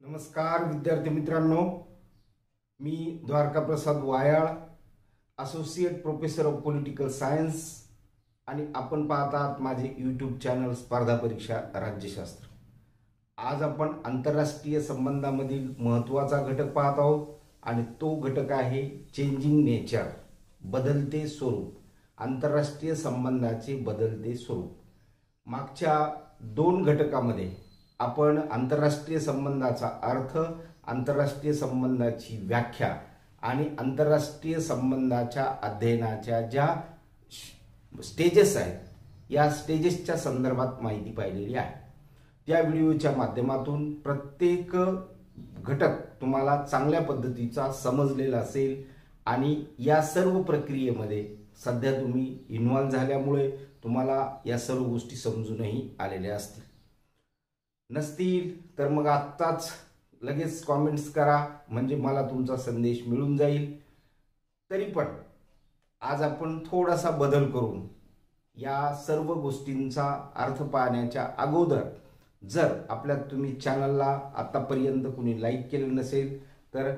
नमस्कार विद्यार्थी मित्रांनो, मी Dwarka Prasad Wayal, associate professor of political science आणि आपण पाहत आहात माझे यूट्यूब चॅनल स्पर्धा परीक्षा राज्यशास्त्र। आज आपण आंतरराष्ट्रीय संबंधामधील महत्त्वाचा घटक पाहत आहोत आणि तो घटक आहे चेंजिंग नेचर, बदलते स्वरूप, आंतरराष्ट्रीय संबंधाचे बदलते स्वरूप। मागच्या दोन घटकामध्ये आपण आंतरराष्ट्रीय संबंधाचा अर्थ, आंतरराष्ट्रीय संबंधाची व्याख्या आणि आंतरराष्ट्रीय संबंधाच्या अध्ययनाच्या ज्या स्टेजेस आहेत या स्टेजेसच्या संदर्भात माहिती पाहिलेली आहे। त्या व्हिडिओच्या माध्यमातून प्रत्येक घटक तुम्हाला चांगल्या पद्धतीचा समजलेला असेल आणि या सर्व प्रक्रियेमध्ये सध्या तुम्ही इन्व्हॉल्व झाल्यामुळे तुम्हाला या सर्व गोष्टी समजूनही आलेल्या असतील। नसतील तर मग आत्ताच लगेच कमेंट्स करा, म्हणजे मला तुमचा संदेश मिळून जाईल। तरी पण आज आपण थोडासा बदल करून या सर्व गोष्टींचा अर्थ पाहण्याच्या अगोदर जर आपल्या तुम्ही चॅनलला आतापर्यंत कुणी लाईक केलं नसेल तर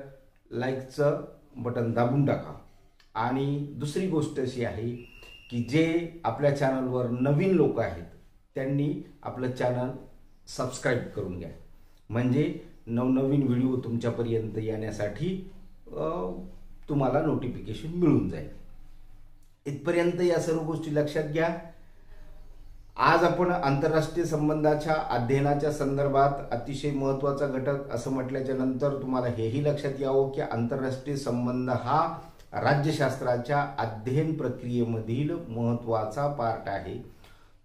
लाईकचं बटन दाबून टाका। आणि दुसरी गोष्ट अशी आहे की जे आपल्या चॅनलवर नवीन लोक आहेत त्यांनी आपलं चॅनल सबस्क्राइब करून घ्या, म्हणजे नवनवीन व्हिडिओ तुमच्यापर्यंत येण्यासाठी तुम्हाला नोटिफिकेशन मिळून जाईल। इथपर्यंत या सर्व गोष्टी लक्षात घ्या। आज आपण आंतरराष्ट्रीय संबंधाच्या अध्ययनाच्या संदर्भात अतिशय महत्त्वाचा घटक असं म्हटल्याच्या नंतर तुम्हाला हेही लक्षात यावं की आंतरराष्ट्रीय संबंध हा राज्यशास्त्राच्या अध्ययन प्रक्रियेमधील महत्त्वाचा पार्ट आहे।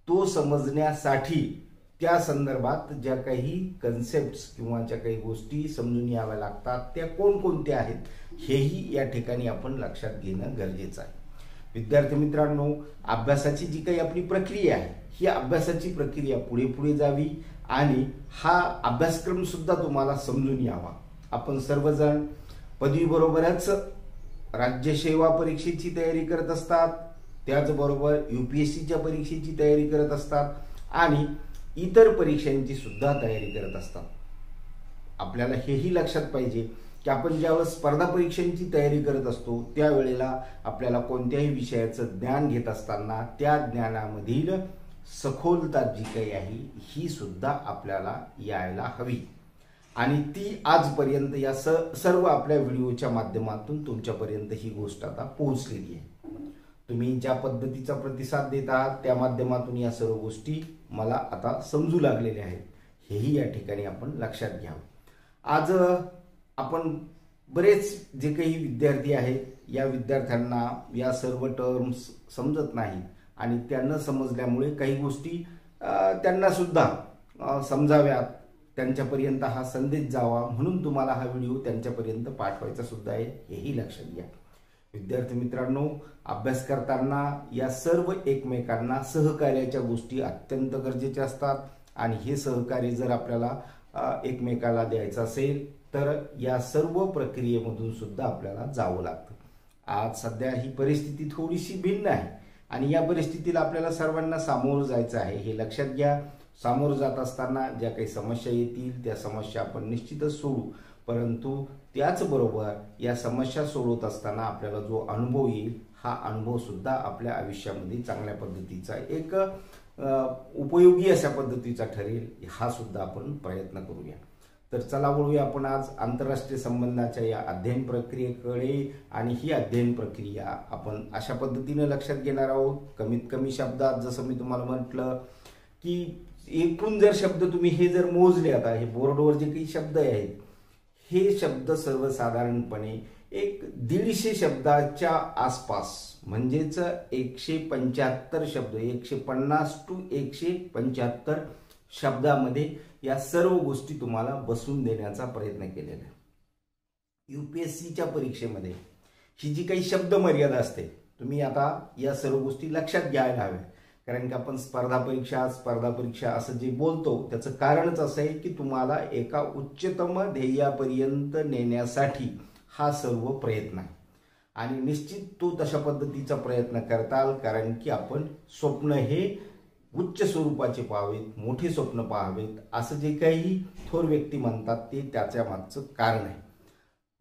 तो समजण्यासाठी त्या संदर्भात ज्या काही कन्सेप्ट्स किंवा ज्या काही गोष्टी समजून याव्या लागतात त्या कोणकोणत्या आहेत हेही या ठिकाणी आपण लक्षात घेणं गरजेचं आहे। विद्यार्थी मित्रांनो, अभ्यासाची जी काही आपली प्रक्रिया आहे ही अभ्यासाची प्रक्रिया पुढे पुढे जावी आणि हा अभ्यासक्रम सुद्धा तुम्हाला समजून यावा। आपण सर्वजण पदवीबरोबरच राज्यसेवा परीक्षेची तयारी करत असतात, त्याचबरोबर UPSCच्या परीक्षेची तयारी करत असतात आणि इतर परीक्षांची सुद्धा तयारी करत असतात। आपल्याला हेही लक्षात पाहिजे की आपण ज्यावेळेस स्पर्धा परीक्षांची तयारी करत असतो त्यावेळेला आपल्याला कोणत्याही विषयाचं ज्ञान घेत असताना त्या ज्ञानामधील सखोलता जी काही आहे ही सुद्धा आपल्याला यायला हवी आणि ती आजपर्यंत या सर्व आपल्या व्हिडिओच्या माध्यमातून तुमच्यापर्यंत ही गोष्ट आता पोहोचलेली आहे। तुम्ही ज्या पद्धतीचा प्रतिसाद देत आहात त्या माध्यमातून या सर्व गोष्टी मला आता समजू लागलेल्या आहेत, हेही या ठिकाणी आपण लक्षात घ्यावं। आज आपण बरेच जे काही विद्यार्थी आहेत या विद्यार्थ्यांना या सर्व टर्म्स समजत नाही आणि त्या न समजल्यामुळे काही गोष्टी त्यांना सुद्धा समजाव्यात, त्यांच्यापर्यंत हा संदेश जावा म्हणून तुम्हाला हा व्हिडिओ त्यांच्यापर्यंत पाठवायचा सुद्धा आहे, हेही लक्षात घ्या। विद्यार्थी मित्रांनो, अभ्यास करताना या सर्व एकमेकांना सहकार्याच्या गोष्टी अत्यंत गरजेच्या असतात आणि हे सहकार्य जर आपल्याला एकमेकाला द्यायचं असेल तर या सर्व प्रक्रियेमधून सुद्धा आपल्याला जावं लागतं। आज सध्या ही परिस्थिती थोडीशी भिन्न आहे आणि या परिस्थितीला आपल्याला सर्वांना सामोरं जायचं आहे, हे लक्षात घ्या। सामोरं जात असताना ज्या काही समस्या येतील त्या समस्या आपण निश्चितच सोडू, परंतु त्याचबरोबर या समस्या सोडवत असताना आपल्याला जो अनुभव येईल हा अनुभव सुद्धा आपल्या आयुष्यामध्ये चांगल्या पद्धतीचा एक उपयोगी अशा पद्धतीचा ठरेल, हा सुद्धा आपण प्रयत्न करूया। तर चला वळूया आपण आज आंतरराष्ट्रीय संबंधाच्या या अध्ययन प्रक्रियेकडे आणि ही अध्ययन प्रक्रिया आपण अशा पद्धतीने लक्षात घेणार आहोत। कमीत कमी शब्दात जसं मी तुम्हाला म्हटलं की एकूण जर शब्द तुम्ही हे जर मोजले, आता हे बोर्डवर जे काही शब्द आहेत हे शब्द सर्वसाधारणपणे एक 150 शब्दाच्या आसपास, म्हणजेच 175 शब्द, 150 to 175 शब्दामध्ये या सर्व गोष्टी तुम्हाला बसून देण्याचा प्रयत्न केलेला आहे। UPSCच्या परीक्षेमध्ये ही जी काही शब्द मर्यादा असते तुम्ही आता या सर्व गोष्टी लक्षात घ्यायला हव्या, कारण की आपण स्पर्धा परीक्षा असं जे बोलतो त्याचं कारणच असं आहे की तुम्हाला एका उच्चतम ध्येयापर्यंत नेण्यासाठी हा सर्व प्रयत्न आहे आणि निश्चित तो तशा पद्धतीचा प्रयत्न करताल, कारण की आपण स्वप्न हे उच्च स्वरूपाचे पाहावेत, मोठे स्वप्न पाहावेत, असं जे काही थोर व्यक्ती म्हणतात ते त्याच्या मागचं कारण आहे.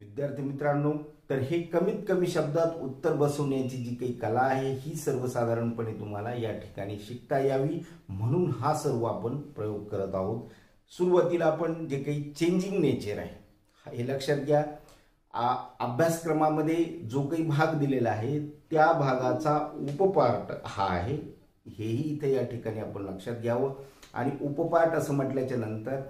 विद्यार्थी मित्रांनो, तर हे कमीत कमी शब्दात उत्तर बसवण्याची जी काही कला आहे ही सर्वसाधारणपणे तुम्हाला या ठिकाणी शिकता यावी म्हणून हा सर्व आपण प्रयोग करत आहोत. सुरुवातीला आपण जे काही चेंजिंग नेचर आहे हे लक्षात घ्या. अभ्यासक्रमामध्ये जो काही भाग दिलेला आहे त्या भागाचा उपपाठ हा आहे, हेही इथे या ठिकाणी आपण लक्षात घ्यावं. आणि उपपाठ असं म्हटल्याच्या नंतर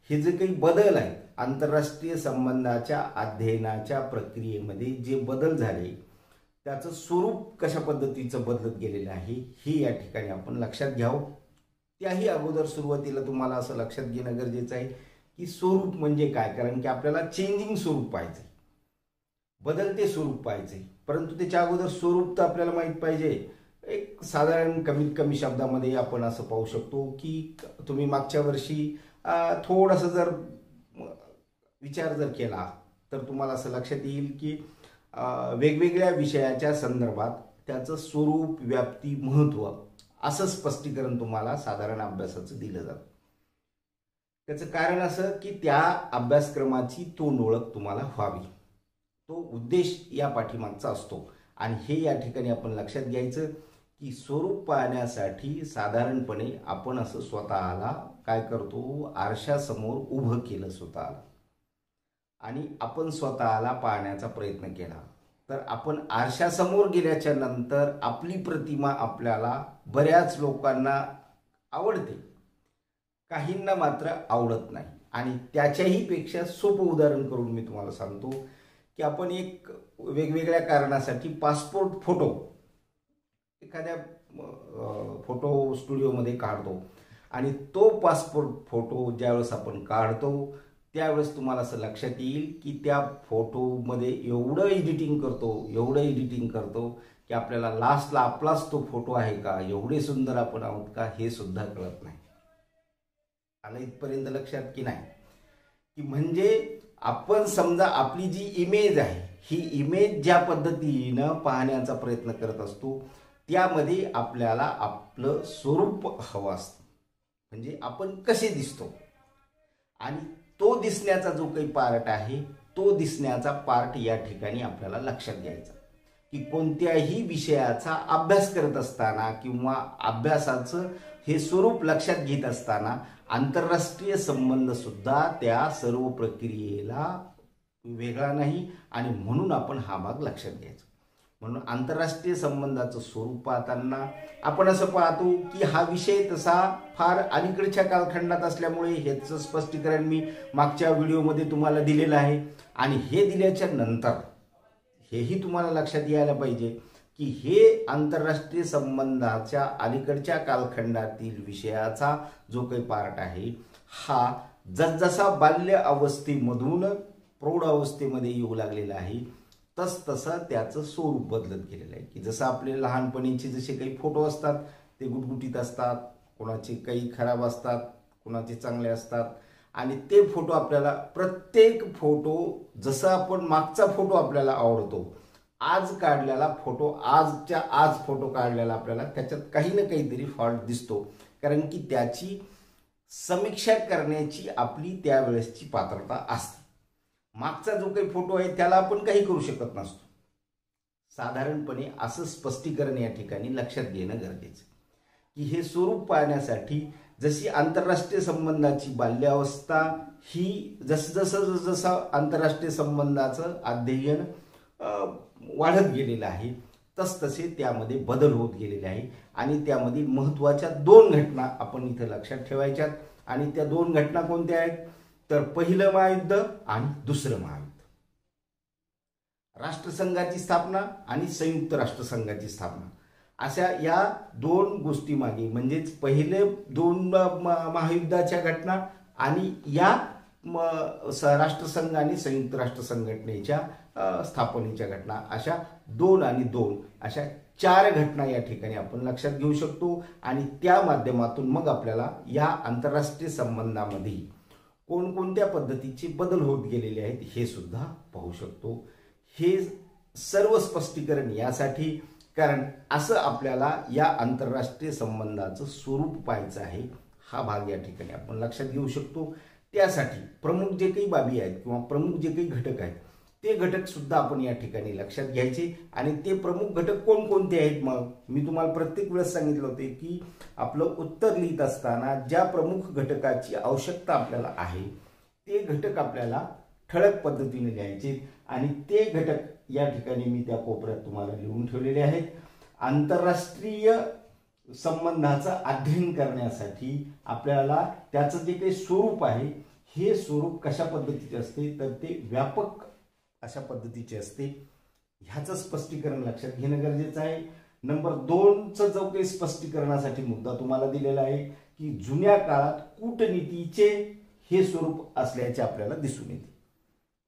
हे जे काही बदल आहेत आंतरराष्ट्रीय संबंधाच्या अध्ययनाच्या प्रक्रियेमध्ये जे बदल झाले त्याचं स्वरूप कशा पद्धतीचं बदलत गेलेलं आहे हे या ठिकाणी आपण लक्षात घ्यावं. त्याही अगोदर सुरुवातीला तुम्हाला असं लक्षात घेणं गरजेचं आहे की स्वरूप म्हणजे काय, कारण की आपल्याला चेंजिंग स्वरूप पाहिजे, बदलते स्वरूप पाहिजे. परंतु त्याच्या अगोदर स्वरूप तर आपल्याला माहीत पाहिजे. एक साधारण कमीत कमी शब्दामध्ये आपण असं पाहू शकतो की तुम्ही मागच्या वर्षी थोडंसं जर विचार जर केला तर तुम्हाला असं लक्षात येईल की वेगवेगळ्या विषयाच्या संदर्भात त्याचं स्वरूप, व्याप्ती, महत्त्व असं स्पष्टीकरण तुम्हाला साधारण अभ्यासाचं दिलं जातं. त्याचं कारण असं की त्या अभ्यासक्रमाची तोंड ओळख तुम्हाला व्हावी, तो उद्देश या पाठीमागचा असतो. आणि हे या ठिकाणी आपण लक्षात घ्यायचं की स्वरूप पाहण्यासाठी साधारणपणे आपण असं स्वतःला काय करतो, आरशासमोर उभं केलं स्वतःला आणि आपण स्वतःला पाहण्याचा प्रयत्न केला. तर आपण आरशासमोर गेल्याच्या नंतर आपली प्रतिमा आपल्याला बऱ्याच लोकांना आवडते, काहींना मात्र आवडत नाही. आणि त्याच्याही पेक्षा सोपं उदाहरण करून मी तुम्हाला सांगतो की आपण एक वेगवेगळ्या कारणासाठी पासपोर्ट फोटो एखाद्या फोटो स्टुडिओमध्ये काढतो आणि तो पासपोर्ट फोटो ज्यावेळेस आपण काढतो त्यावेळेस तुम्हाला असं लक्षात येईल की त्या फोटोमध्ये एवढं एडिटिंग करतो की आपल्याला लास्टला आपलाच तो फोटो आहे का, एवढे सुंदर आपण आहोत का हे सुद्धा कळत नाही. आलं इथपर्यंत लक्षात की नाही? की म्हणजे आपण समजा आपली जी इमेज आहे ही इमेज ज्या पद्धतीनं पाहण्याचा प्रयत्न करत असतो त्यामध्ये आपल्याला आपलं स्वरूप हवं असतं, म्हणजे आपण कसे दिसतो. आणि तो दिसण्याचा जो काही पार्ट आहे तो दिसण्याचा पार्ट या ठिकाणी आपल्याला लक्षात घ्यायचा की कोणत्याही विषयाचा अभ्यास करत असताना किंवा अभ्यासाचं हे स्वरूप लक्षात घेत असताना आंतरराष्ट्रीय संबंध सुद्धा त्या सर्व प्रक्रियेला वेगळा नाही आणि म्हणून आपण हा भाग लक्षात घ्यायचा. म्हणून आंतरराष्ट्रीय संबंधाचं स्वरूप पाहताना आपण असं पाहतो की हा विषय तसा फार अलीकडच्या कालखंडात असल्यामुळे ह्याचं स्पष्टीकरण मी मागच्या व्हिडिओमध्ये तुम्हाला दिलेलं आहे. आणि हे दिल्याच्या नंतर हेही तुम्हाला लक्षात यायला पाहिजे की हे आंतरराष्ट्रीय संबंधाच्या अलीकडच्या कालखंडातील विषयाचा जो काही पार्ट आहे हा जसजसा बाल्य अवस्थेमधून प्रौढ अवस्थेमध्ये येऊ लागलेला आहे तसतसं त्याचं स्वरूप बदलत गेलेलं आहे. की जसं आपले लहानपणीचे जसे काही फोटो असतात ते गुटगुटीत असतात, कोणाचे काही खराब असतात, कोणाचे चांगले असतात. आणि ते फोटो आपल्याला प्रत्येक फोटो जसं आपण मागचा फोटो आपल्याला आवडतो, आज काढलेला फोटो आजच्या आज फोटो काढलेला आपल्याला त्याच्यात काही ना काहीतरी फॉल्ट दिसतो, कारण की त्याची समीक्षा करण्याची आपली त्यावेळेसची पात्रता असते. मागचा जो काही फोटो आहे त्याला आपण काही करू शकत नसतो. साधारणपणे असं स्पष्टीकरण या ठिकाणी लक्षात घेणं गरजेचं की हे स्वरूप पाहण्यासाठी जशी आंतरराष्ट्रीय संबंधाची बाल्यावस्था ही जसं आंतरराष्ट्रीय संबंधाचं अध्ययन वाढत गेलेलं आहे तसतसे त्यामध्ये बदल होत गेलेले आहे. आणि त्यामध्ये महत्त्वाच्या दोन घटना आपण इथं लक्षात ठेवायच्यात. आणि त्या दोन घटना कोणत्या आहेत तर पहिलं महायुद्ध आणि दुसरं महायुद्ध. राष्ट्रसंघाची स्थापना आणि संयुक्त राष्ट्रसंघाची स्थापना अशा या दोन गोष्टी मागे म्हणजेच पहिले दोन महायुद्धाच्या घटना आणि या राष्ट्रसंघ आणि संयुक्त राष्ट्र संघटनेच्या स्थापनेच्या घटना अशा 2 आणि 2 अशा 4 घटना या ठिकाणी आपण लक्षात घेऊ शकतो. आणि त्या माध्यमातून मग आपल्याला या आंतरराष्ट्रीय संबंधामध्ये कोणकोणत्या पद्धतीचे बदल होत गेलेले आहेत हे सुद्धा पाहू शकतो. हे सर्व स्पष्टीकरण यासाठी कारण असं आपल्याला या आंतरराष्ट्रीय संबंधाचं स्वरूप पाहायचं आहे. हा भाग या ठिकाणी आपण लक्षात घेऊ शकतो. त्यासाठी प्रमुख जे काही बाबी आहेत किंवा प्रमुख जे काही घटक आहेत ते घटक सुद्धा आपण या ठिकाणी लक्षात घ्यायचे. आणि ते प्रमुख घटक कोणकोणते आहेत? मग मी तुम्हाला प्रत्येक वेळेस सांगितलं होते की आपलं उत्तर लिहित असताना ज्या प्रमुख घटकाची आवश्यकता आपल्याला आहे ते घटक आपल्याला ठळक पद्धतीने लिहायचे. आणि ते घटक या ठिकाणी मी त्या कोपऱ्यात तुम्हाला लिहून ठेवलेले आहेत. आंतरराष्ट्रीय संबंधाचं अध्ययन करण्यासाठी आपल्याला त्याचं जे काही स्वरूप आहे हे स्वरूप कशा पद्धतीचे असते तर ते व्यापक अशा पद्धतीचे असते. ह्याचं स्पष्टीकरण लक्षात घेणं गरजेचं आहे. नंबर 2चं जो काही स्पष्टीकरणासाठी मुद्दा तुम्हाला दिलेला आहे की जुन्या काळात कूटनीतीचे हे स्वरूप असल्याचे आपल्याला दिसून येते.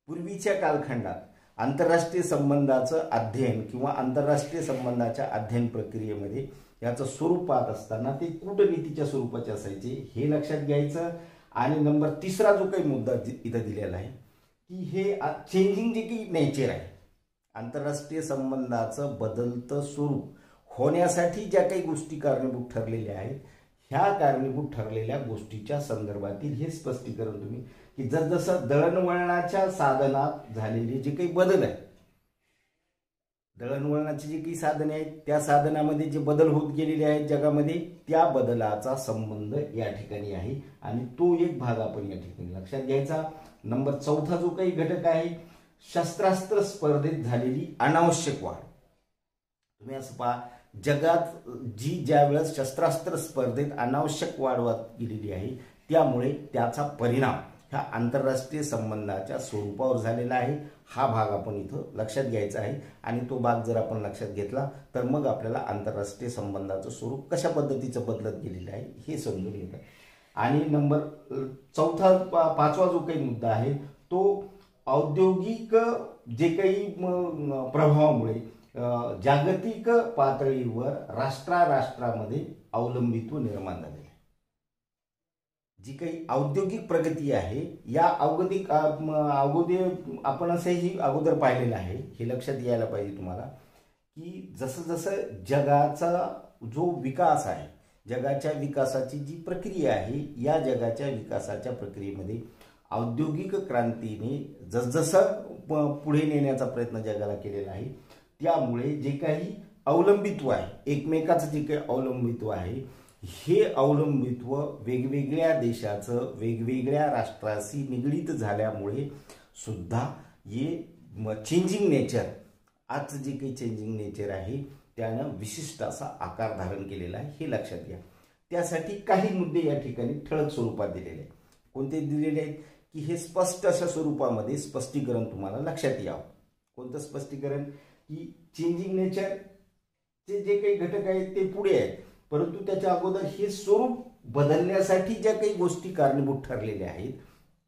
पूर्वीच्या कालखंडात आंतरराष्ट्रीय संबंधाचं अध्ययन किंवा आंतरराष्ट्रीय संबंधाच्या अध्ययन प्रक्रियेमध्ये याचं स्वरूप पाहत असताना ते कूटनीतीच्या स्वरूपाचे असायचे हे लक्षात घ्यायचं. आणि नंबर 3रा जो काही मुद्दा इथं दिलेला आहे की हे चेंजिंग जे काही नेचर आहे आंतरराष्ट्रीय संबंधाचं बदलतं स्वरूप होण्यासाठी ज्या काही गोष्टी कारणीभूत ठरलेल्या आहेत ह्या कारणीभूत ठरलेल्या गोष्टीच्या संदर्भातील हे स्पष्टीकरण तुम्ही की जसजसं दळणवळणाच्या साधनात झालेले जे काही बदल आहेत दळणवळणाची जी काही साधने आहेत त्या साधनामध्ये जे बदल होत गेलेले आहेत जगामध्ये त्या बदलाचा संबंध या ठिकाणी आहे. आणि तो एक भाग आपण या ठिकाणी लक्षात घ्यायचा. नंबर 4था जो काही घटक आहे शस्त्रास्त्र स्पर्धेत झालेली अनावश्यक वाढ. तुम्ही असं पहा जगात ज्या वेळेस शस्त्रास्त्र स्पर्धेत अनावश्यक वाढ होत गेलेली आहे त्यामुळे त्याचा परिणाम ह्या आंतरराष्ट्रीय संबंधाच्या स्वरूपावर झालेला आहे. हा भाग आपण इथं लक्षात घ्यायचा आहे. आणि तो भाग जर आपण लक्षात घेतला तर मग आपल्याला आंतरराष्ट्रीय संबंधाचं स्वरूप कशा पद्धतीचं बदलत गेलेलं आहे हे समजून येतं. आणि नंबर 5वा जो काही मुद्दा आहे तो औद्योगिक जे काही प्रभावामुळे जागतिक पातळीवर राष्ट्रामध्ये अवलंबित्व निर्माण झाले. जी काही औद्योगिक प्रगती आहे या अगोदर आपण असंही अगोदर पाहिलेलं आहे हे लक्षात यायला पाहिजे तुम्हाला की जसं जसं जगाचा जो विकास आहे जगाच्या विकासाची जी प्रक्रिया आहे या जगाच्या विकासाच्या प्रक्रियेमध्ये औद्योगिक क्रांतीने जसजसं पुढे नेण्याचा प्रयत्न जगाला केलेला आहे त्यामुळे जे काही अवलंबित्व आहे एकमेकाचं जे काही अवलंबित्व आहे हे अवलंबित्व वेगवेगळ्या देशाचं वेगवेगळ्या राष्ट्राशी निगडीत झाल्यामुळे सुद्धा हे चेंजिंग नेचर आजचं जे काही चेंजिंग नेचर आहे त्यानं विशिष्ट असा आकार धारण केलेला आहे हे लक्षात घ्या. त्यासाठी काही मुद्दे या ठिकाणी ठळक स्वरूपात दिलेले आहेत. कोणते दिलेले आहेत की हे स्पष्ट अशा स्वरूपामध्ये स्पष्टीकरण तुम्हाला लक्षात यावं. कोणतं स्पष्टीकरण की चेंजिंग नेचरचे जे काही घटक आहेत ते पुढे आहेत परंतु त्याच्या अगोदर हे स्वरूप बदलण्यासाठी ज्या काही गोष्टी कारणीभूत ठरलेल्या आहेत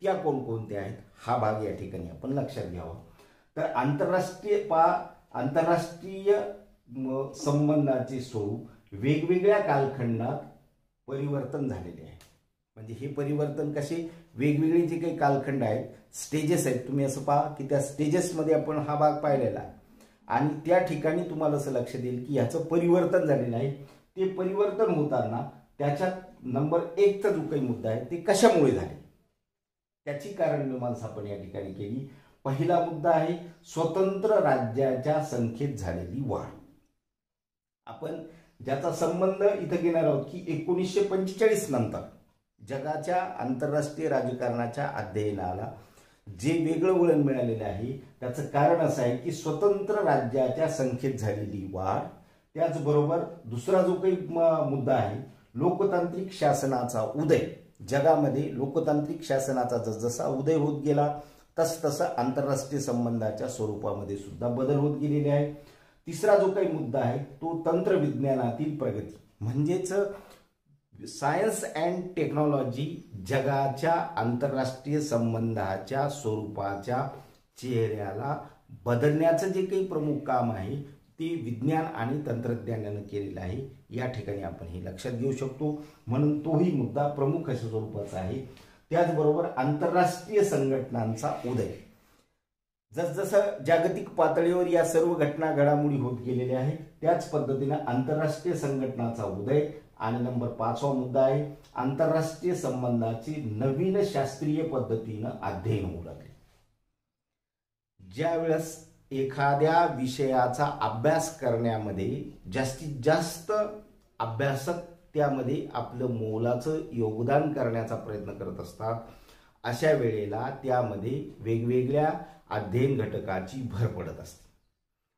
त्या कोणकोणत्या आहेत हा भाग या ठिकाणी आपण लक्षात घ्यावा. तर आंतरराष्ट्रीय संबंधाचे स्वरूप वेगवेगळ्या कालखंडात परिवर्तन झालेले आहे. म्हणजे हे परिवर्तन कसे वेगवेगळे जे काही कालखंड आहेत स्टेजेस आहेत तुम्ही असं पहा की त्या स्टेजेसमध्ये आपण हा भाग पाहिलेला आहे. आणि त्या ठिकाणी तुम्हाला असं लक्षात येईल की ह्याचं परिवर्तन झालेलं आहे. ते परिवर्तन होताना त्याच्यात नंबर 1चा जो काही मुद्दा आहे ते कशामुळे झाले त्याची कारणमीमांसा आपण या ठिकाणी केली. पहिला मुद्दा आहे स्वतंत्र राज्याच्या संख्येत झालेली वाढ. आपण ज्याचा संबंध इथं घेणार आहोत की 1945 नंतर जगाच्या आंतरराष्ट्रीय राजकारणाच्या अध्ययनाला जे वेगळं वळण मिळालेलं आहे त्याचं कारण असं आहे की स्वतंत्र राज्याच्या संख्येत झालेली वाढ. त्याचबरोबर दुसरा जो काही मुद्दा आहे लोकतांत्रिक शासनाचा उदय. जगामध्ये लोकतांत्रिक शासनाचा जसजसा उदय होत गेला तसतसं आंतरराष्ट्रीय संबंधाच्या स्वरूपामध्ये सुद्धा बदल होत गेलेले आहे. तिसरा जो काही मुद्दा आहे तो तंत्रविज्ञानातील प्रगती म्हणजेच सायन्स अँड टेक्नॉलॉजी जगाच्या आंतरराष्ट्रीय संबंधाच्या स्वरूपाच्या चेहऱ्याला बदलण्याचं जे काही प्रमुख काम आहे ते विज्ञान आणि तंत्रज्ञानाने केलेलं आहे. या ठिकाणी आपण हे लक्षात घेऊ शकतो. म्हणून तोही मुद्दा प्रमुख अशा स्वरूपाचा आहे. त्याचबरोबर आंतरराष्ट्रीय संघटनांचा उदय. जसजसं जागतिक पातळीवर या सर्व घटना घडामोडी होत गेलेल्या आहेत, त्याच पद्धतीने आंतरराष्ट्रीय संघटनाचा उदय आणि नंबर 5वा मुद्दा आहे आंतरराष्ट्रीय संबंधाची नवीन शास्त्रीय पद्धतीने अध्ययन होऊ लागले. ज्या वेळेस एखाद्या विषयाचा अभ्यास करण्यामध्ये जास्तीत जास्त अभ्यासक त्यामध्ये आपलं मोलाचं योगदान करण्याचा प्रयत्न करत असतात, अशा वेळेला त्यामध्ये वेगवेगळ्या अध्ययन घटकाची भर पडत असते.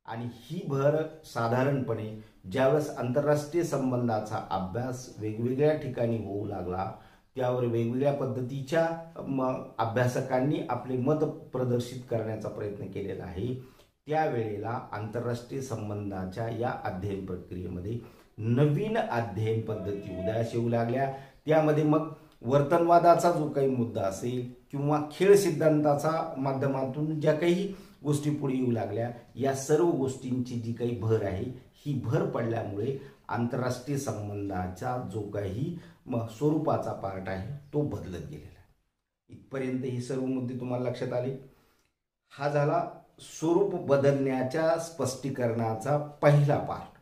आणि ही भर साधारणपणे ज्यावेळेस आंतरराष्ट्रीय संबंधाचा अभ्यास वेगवेगळ्या ठिकाणी होऊ लागला, त्यावर वेगवेगळ्या पद्धतीच्या अभ्यासकांनी आपले मत प्रदर्शित करण्याचा प्रयत्न केलेला आहे, त्यावेळेला आंतरराष्ट्रीय संबंधाच्या या अध्ययन प्रक्रियेमध्ये नवीन अध्ययन पद्धती उदयास येऊ लागल्या. त्यामध्ये मग वर्तनवादाचा जो काही मुद्दा असेल किंवा खेळ सिद्धांताचा माध्यमातून ज्या काही गोष्टी पुढे येऊ लागल्या, या सर्व गोष्टींची जी काही भर आहे ही भर पडल्यामुळे आंतरराष्ट्रीय संबंधाचा जो काही स्वरूपाचा पार्ट आहे तो बदलत गेलेला आहे. इथपर्यंत ही सर्व मुद्दे तुम्हाला लक्षात आले. हा झाला स्वरूप बदलण्याच्या स्पष्टीकरणाचा पहिला पार्ट.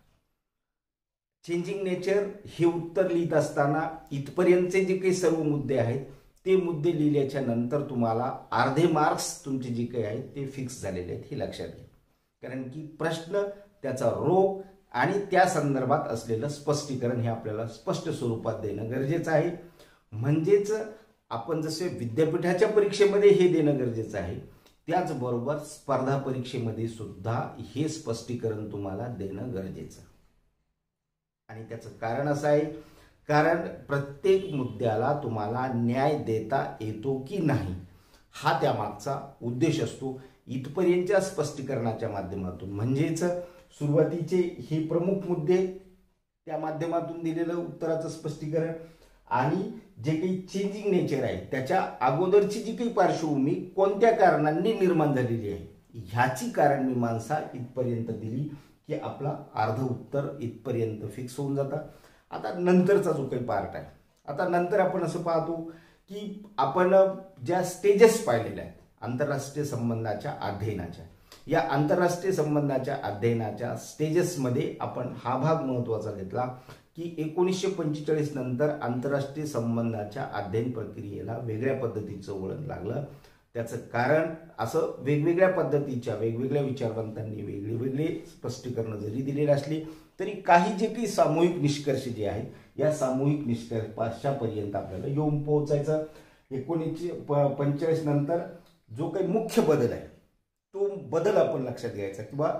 चेंजिंग नेचर हे उत्तर लिहित असताना इथपर्यंतचे जे काही सर्व मुद्दे आहेत ते मुद्दे लिहिल्याच्या नंतर तुम्हाला अर्धे मार्क्स तुमचे जे काही आहेत ते फिक्स झालेले आहेत हे लक्षात घ्या. कारण की प्रश्न, त्याचा रोग आणि त्या संदर्भात असलेलं स्पष्टीकरण हे आपल्याला स्पष्ट स्वरूपात देणं गरजेचं आहे. म्हणजेच आपण जसे विद्यापीठाच्या परीक्षेमध्ये हे देणं गरजेचं आहे, त्याचबरोबर स्पर्धा परीक्षेमध्ये सुद्धा हे स्पष्टीकरण तुम्हाला देणं गरजेचं. आणि त्याचं कारण असं आहे, कारण प्रत्येक मुद्द्याला तुम्हाला न्याय देता येतो की नाही हा त्यामागचा उद्देश असतो. इथपर्यंतच्या स्पष्टीकरणाच्या माध्यमातून म्हणजेच सुरुवातीचे हे प्रमुख मुद्दे, त्या माध्यमातून दिलेलं उत्तराचं स्पष्टीकरण आणि जे काही चेंजिंग नेचर आहे त्याच्या अगोदरची जी काही पार्श्वभूमी कोणत्या कारणांनी निर्माण झालेली आहे ह्याची कारण मीमांसा इथपर्यंत दिली की आपला अर्ध उत्तर इथपर्यंत फिक्स होऊन जातं. आता नंतरचा जो काही पार्ट आहे, आता नंतर आपण असं पाहतो की आपण ज्या स्टेजेस पाहिलेल्या आहेत आंतरराष्ट्रीय संबंधाच्या अध्ययनाच्या, या आंतरराष्ट्रीय संबंधाच्या अध्ययनाच्या स्टेजेसमध्ये आपण हा भाग महत्त्वाचा घेतला की 1945 नंतर आंतरराष्ट्रीय संबंधाच्या अध्ययन प्रक्रियेला वेगळ्या पद्धतीचं वळण लागलं. त्याचं कारण असं वेगवेगळ्या पद्धतीच्या वेगवेगळ्या विचारवंतांनी वेगळे स्पष्टीकरण जरी दिलेली असली तरी काही जे काही सामूहिक निष्कर्ष जे आहेत या सामूहिक निष्कर्षापर्यंत आपल्याला येऊन पोहोचायचं. 1945 नंतर जो काही मुख्य बदल आहे तो बदल आपण लक्षात घ्यायचा किंवा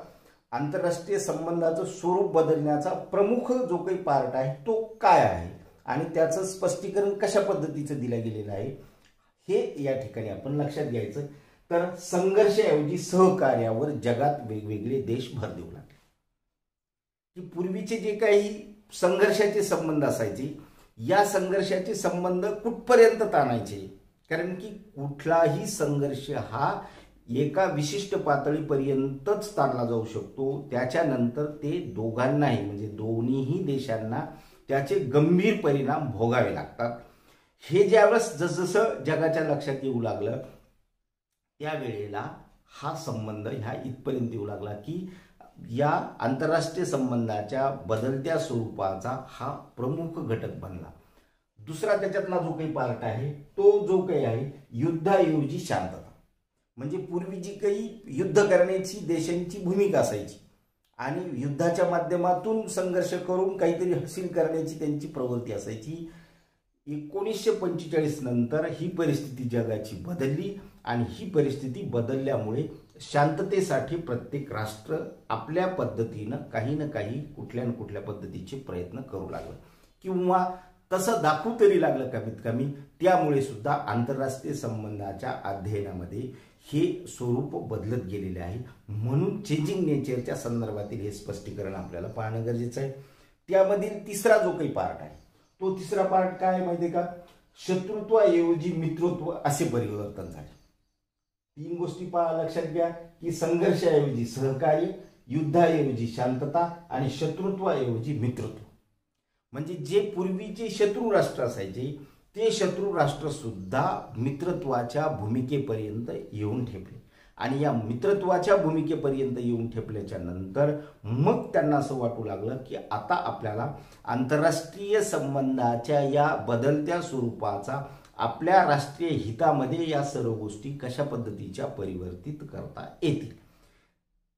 आंतरराष्ट्रीय संबंधाचं स्वरूप बदलण्याचा प्रमुख जो काही पार्ट आहे तो काय आहे आणि त्याचं स्पष्टीकरण कशा पद्धतीचं दिलं गेलेलं आहे हे या ठिकाणी आपण लक्षात घ्यायचं. तर संघर्षाऐवजी सहकार्यावर जगात वेगवेगळे देश भर देऊ लागले. की पूर्वीचे जे काही संघर्षाचे संबंध असायचे या संघर्षाचे संबंध कुठपर्यंत ताणायचे, कारण की कुठलाही संघर्ष हा एका विशिष्ट पातळीपर्यंतच ताणला जाऊ शकतो, त्याच्यानंतर ते दोघांनाही म्हणजे दोन्हीही देशांना त्याचे गंभीर परिणाम भोगावे लागतात. हे ज्यावेळेस जसजसं जगाच्या लक्षात येऊ लागलं त्यावेळेला हा संबंध ह्या इथपर्यंत येऊ लागला की या आंतरराष्ट्रीय संबंधाच्या बदलत्या स्वरूपाचा हा प्रमुख घटक बनला. दुसरा त्याच्यातला जो काही पार्ट आहे तो जो काही आहे युद्धाऐवजी शांतता. म्हणजे पूर्वी जी काही युद्ध करण्याची देशांची भूमिका असायची आणि युद्धाच्या माध्यमातून संघर्ष करून काहीतरी हासिल करण्याची त्यांची प्रवृत्ती असायची, 1945 नंतर ही परिस्थिती जगाची बदलली आणि ही परिस्थिती बदलल्यामुळे शांततेसाठी प्रत्येक राष्ट्र आपल्या पद्धतीनं काही ना काही कुठल्या ना कुठल्या पद्धतीचे प्रयत्न करू लागलं किंवा तसं दाखवू तरी लागलं कमीत कमी. त्यामुळे सुद्धा आंतरराष्ट्रीय संबंधाच्या अध्ययनामध्ये हे स्वरूप बदलत गेलेले आहे. म्हणून चेंजिंग नेचरच्या संदर्भातील हे स्पष्टीकरण आपल्याला पाहणं गरजेचं आहे. त्यामधील तिसरा जो काही पार्ट आहे तो तिसरा पार्ट काय माहिती आहे का, शत्रुत्वाऐवजी मित्रत्व असे परिवर्तन झाले. 3 गोष्टी लक्षात घ्या की संघर्षाऐवजी सहकार्य, युद्धाऐवजी शांतता आणि शत्रुत्वाऐवजी मित्रत्व. म्हणजे जे पूर्वीचे शत्रू राष्ट्र असायचे ते शत्रू राष्ट्र सुद्धा मित्रत्वाच्या भूमिकेपर्यंत येऊन ठेपले आणि या मित्रत्वाच्या भूमिकेपर्यंत येऊन ठेपल्याच्या नंतर मग त्यांना असं वाटू लागलं की आता आपल्याला आंतरराष्ट्रीय संबंधाच्या या बदलत्या स्वरूपाचा आपल्या राष्ट्रीय हितामध्ये या सर्व गोष्टी कशा पद्धतीच्या परिवर्तित करता येतील.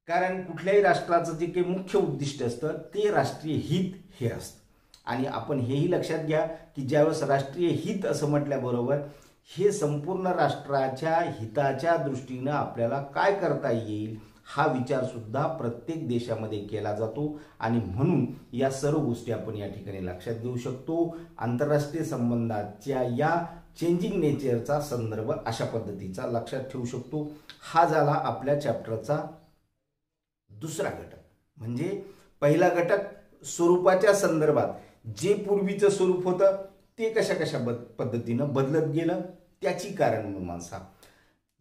कारण कुठल्याही राष्ट्राचं जे काही मुख्य उद्दिष्ट असतं ते राष्ट्रीय हित हे असतं. आणि आपण हेही लक्षात घ्या की ज्यावेळेस राष्ट्रीय हित असं म्हटल्याबरोबर हे संपूर्ण राष्ट्राच्या हिताच्या दृष्टीनं आपल्याला काय करता येईल हा विचार सुद्धा प्रत्येक देशामध्ये केला जातो. आणि म्हणून या सर्व गोष्टी आपण या ठिकाणी लक्षात घेऊ शकतो. आंतरराष्ट्रीय संबंधाच्या या चेंजिंग नेचरचा संदर्भ अशा पद्धतीचा लक्षात ठेवू शकतो. हा झाला आपल्या चॅप्टरचा दुसरा घटक. म्हणजे पहिला घटक स्वरूपाच्या संदर्भात जे पूर्वीचं स्वरूप होतं ते कशा कशा पद्धतीनं बदलत गेलं त्याची कारण मीमांसा.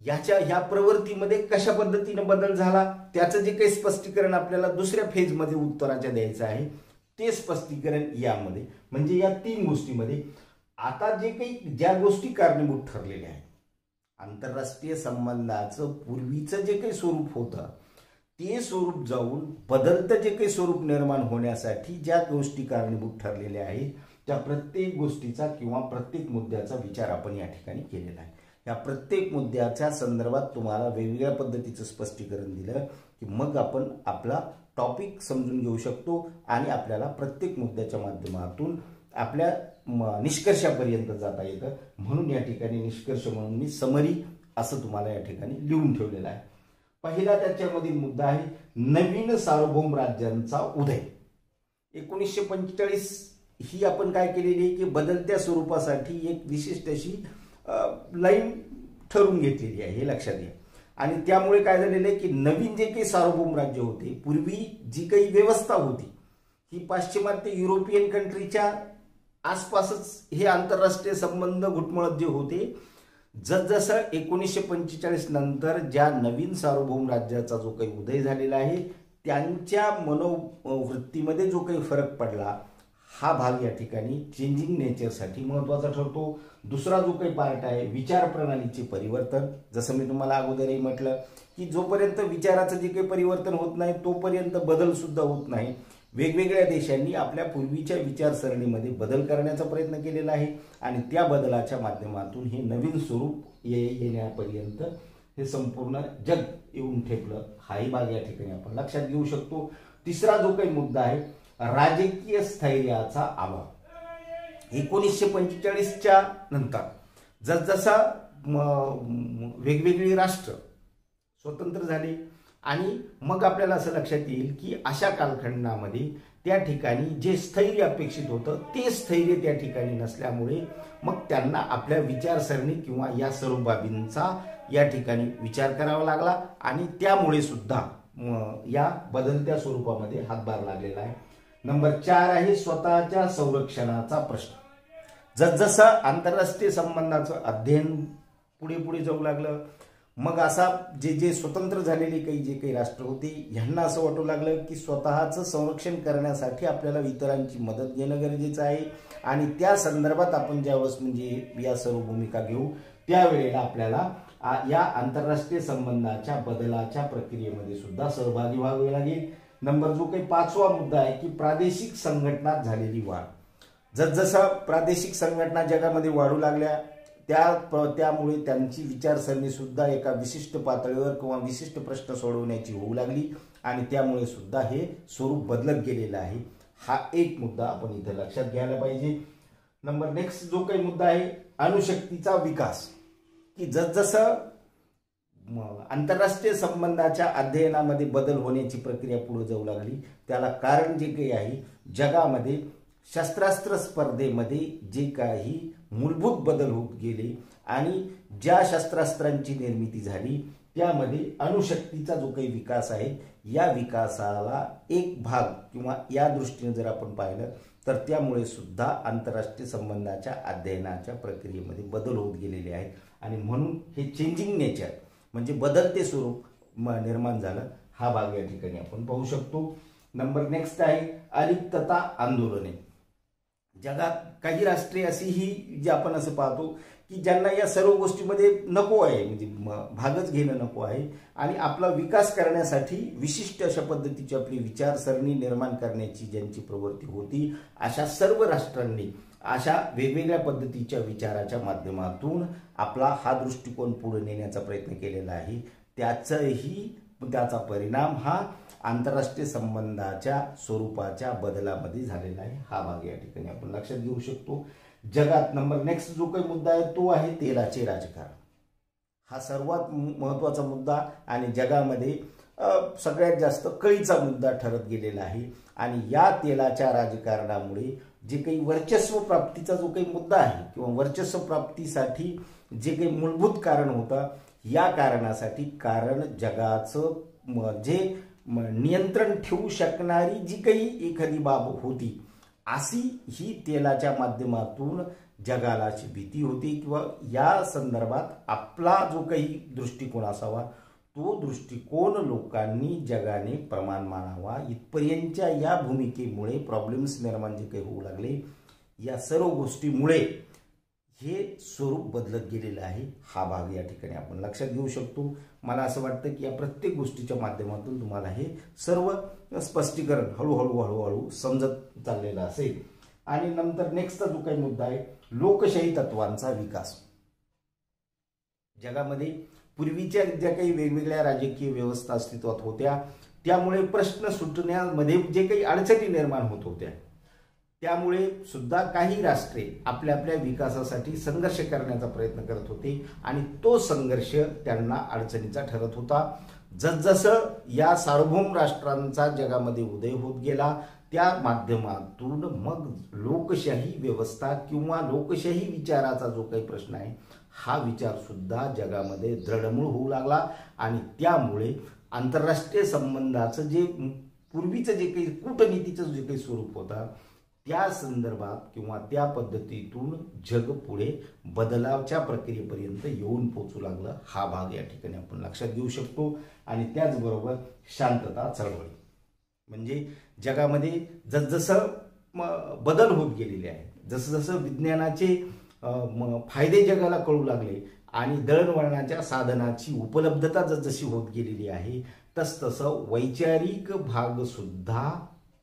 ह्या प्रवृत्तीमध्ये कशा पद्धतीनं बदल झाला त्याचं जे काही स्पष्टीकरण आपल्याला दुसऱ्या फेजमध्ये उत्तराच्या द्यायचं आहे ते स्पष्टीकरण यामध्ये म्हणजे या 3 गोष्टीमध्ये आता जे काही ज्या गोष्टी कारणीभूत ठरलेल्या आहेत आंतरराष्ट्रीय संबंधाचं पूर्वीचं जे काही स्वरूप होतं ते स्वरूप जाऊन बदलतं जे काही स्वरूप निर्माण होण्यासाठी ज्या गोष्टी कारणीभूत ठरलेल्या आहेत त्या प्रत्येक गोष्टीचा किंवा प्रत्येक मुद्द्याचा विचार आपण या ठिकाणी केलेला आहे. या प्रत्येक मुद्द्याच्या संदर्भात तुम्हाला वेगवेगळ्या पद्धतीचं स्पष्टीकरण दिलं की मग आपण आपला टॉपिक समजून घेऊ शकतो आणि आपल्याला प्रत्येक मुद्द्याच्या माध्यमातून आपल्या निष्कर्षापर्यंत जाता येतं. म्हणून या ठिकाणी निष्कर्ष म्हणून मी समरी असं तुम्हाला या ठिकाणी लिहून ठेवलेलं आहे. पहिला त्याच्यामधील मुद्दा आहे नवीन सार्वभौम राज्यांचा उदय. 1945 ही आपण काय केलेली आहे की बदलत्या स्वरूपासाठी एक विशिष्ट अशी लाईन ठरवून घेतलेली आहे हे लक्षात घ्या. आणि त्यामुळे काय झालेलं आहे की नवीन जे काही सार्वभौम राज्य होते पूर्वी जी काही व्यवस्था होती ही पाश्चिमात्य युरोपियन कंट्रीच्या आसपासच हे आंतरराष्ट्रीय संबंध घुटमळत जे होते जसजसं 1945 नंतर ज्या नवीन सार्वभौम राज्याचा जो काही उदय झालेला आहे त्यांच्या मनोवृत्तीमध्ये जो काही फरक पडला हा भाग या ठिकाणी चेंजिंग नेचरसाठी महत्त्वाचा ठरतो. दुसरा जो काही पार्ट आहे विचार प्रणालीचे परिवर्तन. जसं मी तुम्हाला अगोदरही म्हटलं की जोपर्यंत विचाराचं जे काही परिवर्तन होत नाही तोपर्यंत बदल सुद्धा होत नाही. वेगवेगळ्या देशांनी आपल्या पूर्वीच्या विचारसरणीमध्ये बदल करण्याचा प्रयत्न केलेला आहे आणि त्या बदलाच्या माध्यमातून हे नवीन स्वरूप येण्यापर्यंत हे संपूर्ण जग येऊन ठेपलं हाही भाग या ठिकाणी आपण लक्षात घेऊ शकतो. तिसरा जो काही मुद्दा आहे राजकीय स्थैर्याचा अभाव. 1945च्या नंतर जसजसा वेगवेगळी राष्ट्र स्वतंत्र झाली आणि मग आपल्याला असं लक्षात येईल की अशा कालखंडामध्ये त्या ठिकाणी जे स्थैर्य अपेक्षित होतं ते स्थैर्य त्या ठिकाणी नसल्यामुळे मग त्यांना आपल्या विचारसरणी किंवा या सर्व बाबींचा या ठिकाणी विचार करावा लागला आणि त्यामुळे सुद्धा या बदलत्या स्वरूपामध्ये हातभार लागलेला आहे. नंबर 4 आहे स्वतःच्या संरक्षणाचा प्रश्न. जसजसं आंतरराष्ट्रीय संबंधाचं अध्ययन पुढे पुढे जाऊ लागलं मग असा जे स्वतंत्र झालेले जे काही राष्ट्र होते यांना असं वाटू लागलं की स्वतःचं संरक्षण करण्यासाठी आपल्याला इतरांची मदत घेणं गरजेचं आहे आणि त्या संदर्भात आपण ज्यावेळेस म्हणजे या सर्व भूमिका घेऊ त्यावेळेला आपल्याला या आंतरराष्ट्रीय संबंधाच्या बदलाच्या प्रक्रियेमध्ये सुद्धा सहभागी व्हावे लागेल. नंबर जो काही 5वा मुद्दा आहे की प्रादेशिक संघटनात झालेली वाढ. जसजसा प्रादेशिक संघटना जगामध्ये वाढू लागल्या त्यामुळे त्यांची विचारसरणी सुद्धा एका विशिष्ट पातळीवर किंवा विशिष्ट प्रश्न सोडवण्याची होऊ लागली आणि त्यामुळे सुद्धा हे स्वरूप बदलत गेलेलं आहे. हा एक मुद्दा आपण इथे लक्षात घ्यायला पाहिजे. नंबर नेक्स्ट जो काही मुद्दा आहे अणुशक्तीचा विकास. की जसजसं आंतरराष्ट्रीय संबंधाच्या अध्ययनामध्ये बदल होण्याची प्रक्रिया पुढे जाऊ लागली त्याला कारण जे काही आहे जगामध्ये शस्त्रास्त्र स्पर्धेमध्ये जे काही मूलभूत बदल होत गेले आणि ज्या शस्त्रास्त्रांची निर्मिती झाली त्यामध्ये अणुशक्तीचा जो काही विकास आहे या विकासाला एक भाग किंवा या दृष्टीने जर आपण पाहिलं तर त्यामुळे सुद्धा आंतरराष्ट्रीय संबंधाच्या अध्ययनाच्या प्रक्रियेमध्ये बदल होत गेलेले आहेत आणि म्हणून हे चेंजिंग नेचर म्हणजे बदलते स्वरूप निर्माण झालं हा भाग या ठिकाणी आपण पाहू शकतो. नंबर नेक्स्ट आहे अलिप्तता आंदोलने. जगात काही राष्ट्रे अशीही जे आपण असं पाहतो की ज्यांना या सर्व गोष्टीमध्ये नको आहे, म्हणजे भागच घेणं नको आहे आणि आपला विकास करण्यासाठी विशिष्ट अशा पद्धतीची आपली विचारसरणी निर्माण करण्याची ज्यांची प्रवृत्ती होती, अशा सर्व राष्ट्रांनी अशा वेगवेगळ्या पद्धतीच्या विचाराच्या माध्यमातून आपला हा दृष्टिकोन पुढे नेण्याचा प्रयत्न केलेला आहे. त्याचा परिणाम हा आंतरराष्ट्रीय संबंधाच्या स्वरूपाच्या बदलामध्ये झालेला आहे. हा भाग या ठिकाणी आपण लक्षात घेऊ शकतो. जगात नेक्स्ट जो काही मुद्दा आहे तो आहे तेलाचे राजकारण. हा सर्वात महत्त्वाचा मुद्दा आणि जगामध्ये सगळ्यात जास्त कळीचा मुद्दा ठरत गेलेला आहे. आणि या तेलाच्या राजकारणामुळे जे काही वर्चस्व प्राप्तीचा जो काही मुद्दा आहे किंवा वर्चस्व प्राप्तीसाठी जे काही मूलभूत कारण होतं, या कारणासाठी कारण जगाचं जे नियंत्रण ठेवू शकणारी जी काही एखादी बाब होती, अशी ही तेलाच्या माध्यमातून जगाला अशी भीती होती किंवा या संदर्भात आपला जो काही दृष्टिकोन असावा तो दृष्टिकोन लोकांनी जगाने प्रमाण मानावा, इथपर्यंतच्या या भूमिकेमुळे प्रॉब्लेम्स निर्माण जे काही होऊ लागले, या सर्व गोष्टीमुळे हे स्वरूप बदलत गेलेलं आहे. हा भाग या ठिकाणी आपण लक्षात घेऊ शकतो. मला असं वाटतं की या प्रत्येक गोष्टीच्या माध्यमातून तुम्हाला हे सर्व स्पष्टीकरण हळूहळू समजत चाललेलं असेल. आणि नंतर नेक्स्टचा जो काही मुद्दा आहे, लोकशाही तत्वांचा विकास. जगामध्ये पूर्वीच्या ज्या काही वेगवेगळ्या राजकीय व्यवस्था अस्तित्वात होत्या, त्यामुळे प्रश्न सुटण्यामध्ये जे काही अडचणी निर्माण होत होत्या, त्यामुळे सुद्धा काही राष्ट्रे आपल्या आपल्या विकासासाठी संघर्ष करण्याचा प्रयत्न करत होते आणि तो संघर्ष त्यांना अडचणीचा ठरत होता. जसजसं या सार्वभौम राष्ट्रांचा जगामध्ये उदय होत गेला, त्या माध्यमातून मग लोकशाही व्यवस्था किंवा लोकशाही विचाराचा जो काही प्रश्न आहे, हा विचार सुद्धा जगामध्ये दृढमूळ होऊ लागला आणि त्यामुळे आंतरराष्ट्रीय संबंधाचं जे पूर्वीचं जे काही कूटनीतीचं जे काही स्वरूप होतं, त्या संदर्भात किंवा त्या पद्धतीतून जग पुढे बदलावच्या प्रक्रियेपर्यंत येऊन पोहोचू लागलं. हा भाग या ठिकाणी आपण लक्षात घेऊ शकतो. आणि त्याचबरोबर शांतता चळवळी, म्हणजे जगामध्ये जसजसं बदल होत गेलेले आहे, जसं विज्ञानाचे फायदे जगाला कळू लागले आणि दळणवळणाच्या साधनाची उपलब्धता जसजशी होत गेलेली आहे, तसतसं वैचारिक भाग सुद्धा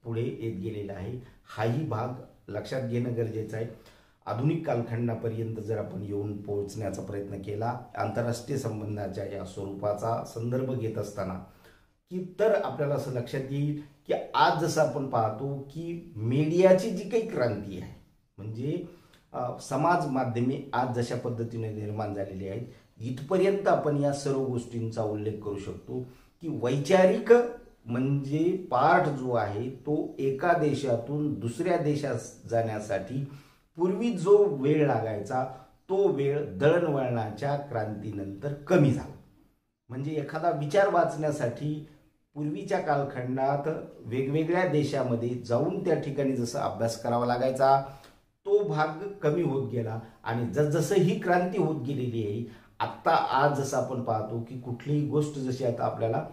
पुढे येत गेलेला आहे. हाही भाग लक्षात घेणं गरजेचं आहे. आधुनिक कालखंडापर्यंत जर आपण येऊन पोहोचण्याचा प्रयत्न केला आंतरराष्ट्रीय संबंधाच्या या स्वरूपाचा संदर्भ घेत असताना, की तर आपल्याला असं लक्षात येईल की आज जसं आपण पाहतो की मीडियाची जी काही क्रांती आहे, म्हणजे समाज माध्यमे आज जशा पद्धतीने निर्माण झालेली आहेत, इथपर्यंत आपण या सर्व गोष्टींचा उल्लेख करू शकतो की वैचारिक म्हणजे पार्ट जो आहे तो एका देशातून दुसऱ्या देशात जाण्यासाठी पूर्वी जो वेळ लागायचा तो वेळ दळणवळणाच्या क्रांतीनंतर कमी झाला. म्हणजे एखादा विचार वाचण्यासाठी पूर्वीच्या कालखंडात वेगवेगळ्या देशामध्ये जाऊन त्या ठिकाणी जसं अभ्यास करावा लागायचा, तो भाग कमी होत गेला. आणि जसजसं ही क्रांती होत गेलेली आहे, आत्ता आज जसं आपण पाहतो की कुठलीही गोष्ट जशी आता आपल्याला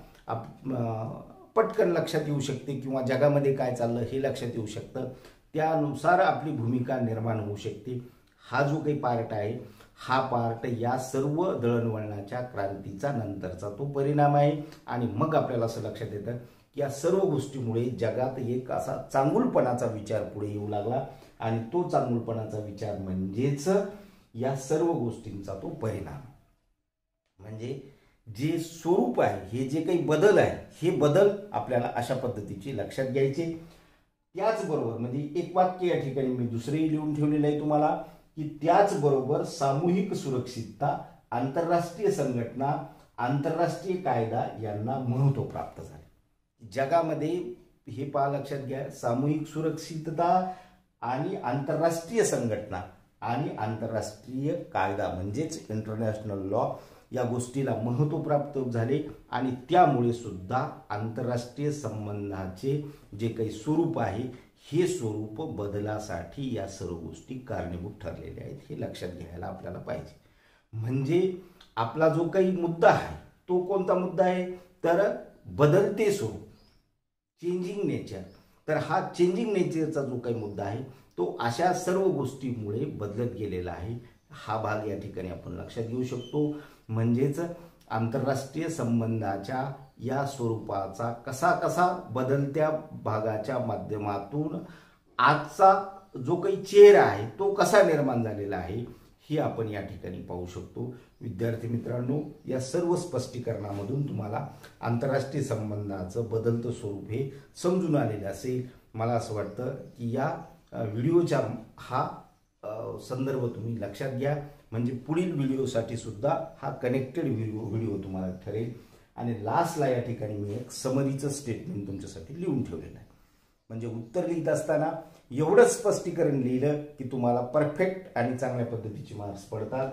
पटकन लक्षात येऊ शकते किंवा जगामध्ये काय चाललं हे लक्षात येऊ शकतं, त्यानुसार आपली भूमिका निर्माण होऊ शकते. हा जो काही पार्ट आहे, हा पार्ट या सर्व दळणवळणाच्या क्रांतीचा नंतरचा तो परिणाम आहे. आणि मग आपल्याला असं लक्षात येतं की या सर्व गोष्टीमुळे जगात एक असा चांगुलपणाचा विचार पुढे येऊ लागला आणि तो चांगुलपणाचा विचार म्हणजेच या सर्व गोष्टींचा तो परिणाम. म्हणजे जे स्वरूप आहे, हे जे काही बदल आहे, हे बदल आपल्याला अशा पद्धतीचे लक्षात घ्यायचे. त्याचबरोबर म्हणजे एक वाक्य या ठिकाणी मी दुसरेही लिहून ठेवलेलं आहे तुम्हाला, की त्याचबरोबर सामूहिक सुरक्षितता, आंतरराष्ट्रीय संघटना, आंतरराष्ट्रीय कायदा यांना महत्त्व प्राप्त झाले. जगामध्ये हे लक्षात घ्या, सामूहिक सुरक्षितता आणि आंतरराष्ट्रीय संघटना आणि आंतरराष्ट्रीय कायदा म्हणजेच इंटरनॅशनल लॉ या गोष्टीला महत्त्व प्राप्त झाले आणि त्यामुळे सुद्धा आंतरराष्ट्रीय संबंधाचे जे काही स्वरूप आहे, हे स्वरूप बदलासाठी या सर्व गोष्टी कारणीभूत ठरलेल्या आहेत. हे लक्षात घ्यायला आपल्याला पाहिजे. म्हणजे आपला जो काही मुद्दा आहे तो कोणता मुद्दा आहे, तर बदलते स्वरूप, चेंजिंग नेचर. तर हा चेंजिंग नेचरचा जो काही मुद्दा आहे तो अशा सर्व गोष्टीमुळे बदलत गेलेला आहे. हा भाग या ठिकाणी आपण लक्षात घेऊ शकतो. म्हणजेच आंतरराष्ट्रीय संबंधाच्या या स्वरूपाचा कसा कसा बदलत्या भागाच्या माध्यमातून आजचा जो काही चेहरा आहे तो कसा निर्माण झालेला आहे हे आपण या ठिकाणी पाहू शकतो. विद्यार्थी मित्रांनो, या सर्व स्पष्टीकरणामधून तुम्हाला आंतरराष्ट्रीय संबंधाचं बदलतं स्वरूप हे समजून आलेलं असेल. मला असं वाटतं की या व्हिडिओचा हा संदर्भ तुम्ही लक्षात घ्या, म्हणजे पुढील व्हिडिओसाठी सुद्धा हा कनेक्टेड व्हिडिओ तुम्हाला ठरेल. आणि लास्टला या ठिकाणी मी एक समरीचं स्टेटमेंट तुमच्यासाठी लिहून ठेवलेलं आहे. म्हणजे उत्तर लिहित असताना एवढंच स्पष्टीकरण लिहिलं की तुम्हाला परफेक्ट आणि चांगल्या पद्धतीचे मार्क्स पडतात.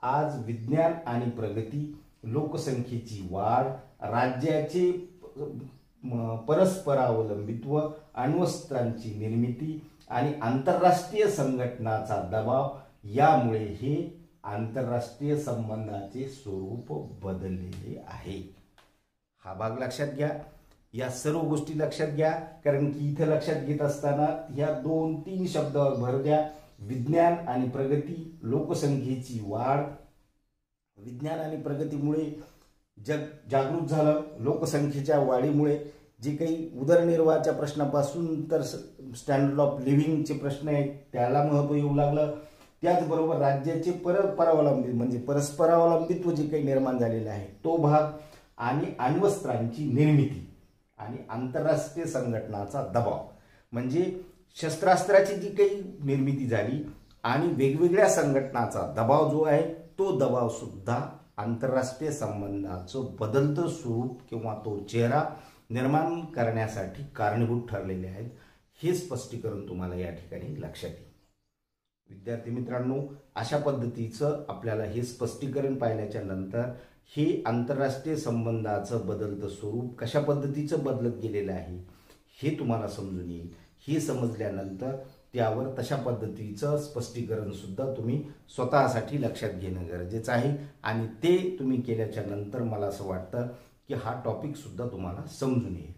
आज विज्ञान आणि प्रगती, लोकसंख्येची वाढ, राज्याचे परस्परावलंबित्व, अण्वस्त्रांची निर्मिती आणि आंतरराष्ट्रीय संघटनाचा दबाव यामुळे हे आंतरराष्ट्रीय संबंधाचे स्वरूप बदललेले आहे. हा भाग लक्षात घ्या. या सर्व गोष्टी लक्षात घ्या, कारण की इथे लक्षात घेत असताना ह्या 2-3 शब्दावर भर द्या. विज्ञान आणि प्रगती, लोकसंख्येची वाढ. विज्ञान आणि प्रगतीमुळे जग जागृत झालं. लोकसंख्येच्या वाढीमुळे जे काही उदरनिर्वाहाच्या प्रश्नापासून तर स्टँडर्ड ऑफ लिव्हिंगचे प्रश्न आहेत त्याला महत्त्व येऊ लागलं. त्याचबरोबर राज्याचे परस्परावलंबित म्हणजे परस्परावलंबित्व जे काही निर्माण झालेलं आहे तो भाग, आणि अण्वस्त्रांची निर्मिती आणि आंतरराष्ट्रीय संघटनाचा दबाव, म्हणजे शस्त्रास्त्राची जी काही निर्मिती झाली आणि वेगवेगळ्या संघटनाचा दबाव जो आहे तो दबाव सुद्धा आंतरराष्ट्रीय संबंधाचं बदलतं स्वरूप किंवा तो चेहरा निर्माण करण्यासाठी कारणीभूत ठरलेले आहेत. हे स्पष्टीकरण तुम्हाला या ठिकाणी लक्षात येईल. विद्यार्थी मित्रांनो, अशा पद्धतीचं आपल्याला हे स्पष्टीकरण पाहिल्याच्या नंतर हे आंतरराष्ट्रीय संबंधाचं बदलतं स्वरूप कशा पद्धतीचं बदलत गेलेलं आहे हे तुम्हाला समजून येईल. हे समजल्यानंतर त्यावर तशा पद्धतीचं स्पष्टीकरण सुद्धा तुम्ही स्वतःसाठी लक्षात घेणं गरजेचं आहे. आणि ते तुम्ही केल्याच्या नंतर मला असं वाटतं की हा टॉपिक सुद्धा तुम्हाला समजून येईल.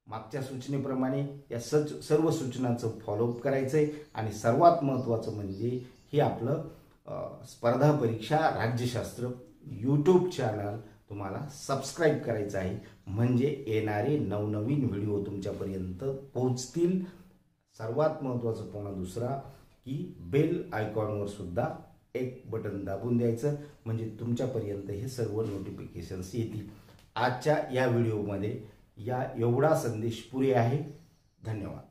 मागच्या सूचनेप्रमाणे या सर्व सूचनांचं फॉलोअप करायचं आहे. आणि सर्वात महत्त्वाचं म्हणजे हे आपलं स्पर्धा परीक्षा राज्यशास्त्र यूट्यूब चॅनल तुम्हाला सबस्क्राईब करायचं आहे, म्हणजे येणारे नवनवीन व्हिडिओ तुमच्यापर्यंत पोहोचतील. सर्वात महत्त्वाचं पुन्हा दुसरा की बेल आयकॉनवर सुद्धा एक बटन दाबून द्यायचं, म्हणजे तुमच्यापर्यंत हे सर्व नोटिफिकेशन्स येतील. आजच्या या व्हिडिओमध्ये एवढा संदेश पुरे आहे. धन्यवाद.